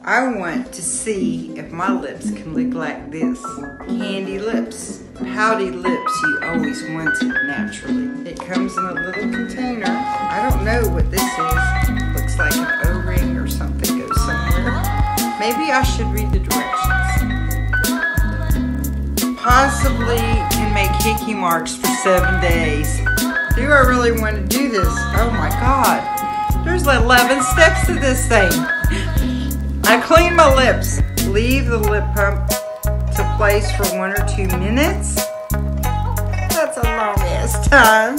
I want to see if my lips can look like this. CandyLipz. Pouty lips you always wanted naturally. It comes in a little container. I don't know what this is. Looks like an O-ring or something goes somewhere. Maybe I should read the directions. Possibly can make hickey marks for 7 days. Do I really want to do this? Oh my God. There's 11 steps to this thing. I clean my lips. Leave the lip pump to place for 1 or 2 minutes. That's a long ass time.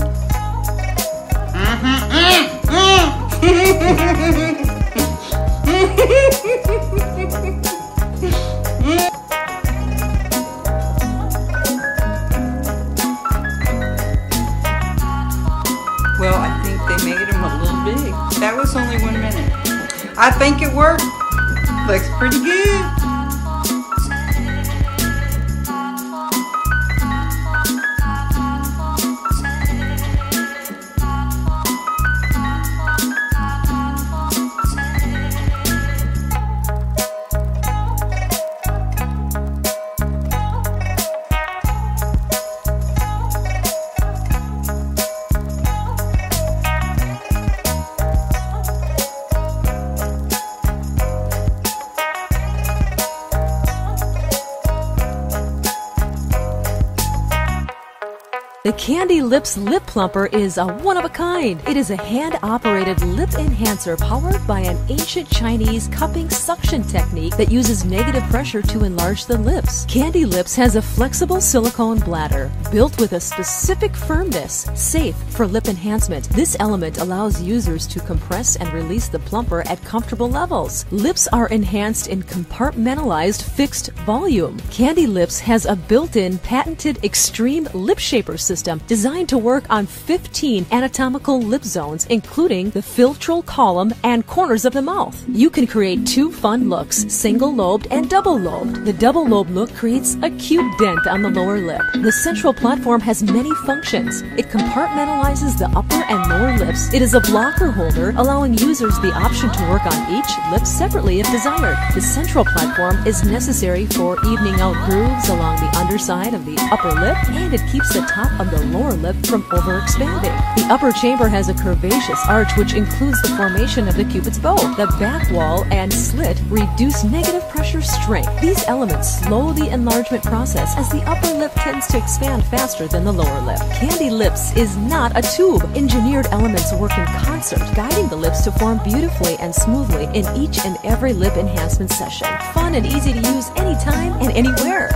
Well, I think they made them a little big. That was only 1 minute. I think it worked. Looks pretty good. The CandyLipz Lip Plumper is a one-of-a-kind. It is a hand-operated lip enhancer powered by an ancient Chinese cupping suction technique that uses negative pressure to enlarge the lips. CandyLipz has a flexible silicone bladder built with a specific firmness, safe for lip enhancement. This element allows users to compress and release the plumper at comfortable levels. Lips are enhanced in compartmentalized fixed volume. CandyLipz has a built-in patented extreme lip shaper system designed to work on 15 anatomical lip zones, including the philtral column and corners of the mouth. You can create 2 fun looks, single-lobed and double-lobed. The double-lobed look creates a cute dent on the lower lip. The central platform has many functions. It compartmentalizes the upper and lower lips. It is a blocker holder, allowing users the option to work on each lip separately if desired. The central platform is necessary for evening out grooves along the underside of the upper lip, and it keeps the top of the lower lip from overexpanding. The upper chamber has a curvaceous arch which includes the formation of the cupid's bow. The back wall and slit reduce negative pressure strength. These elements slow the enlargement process as the upper lip tends to expand faster than the lower lip. CandyLipz is not a tube. Engineered elements work in concert, guiding the lips to form beautifully and smoothly in each and every lip enhancement session. Fun and easy to use anytime and anywhere.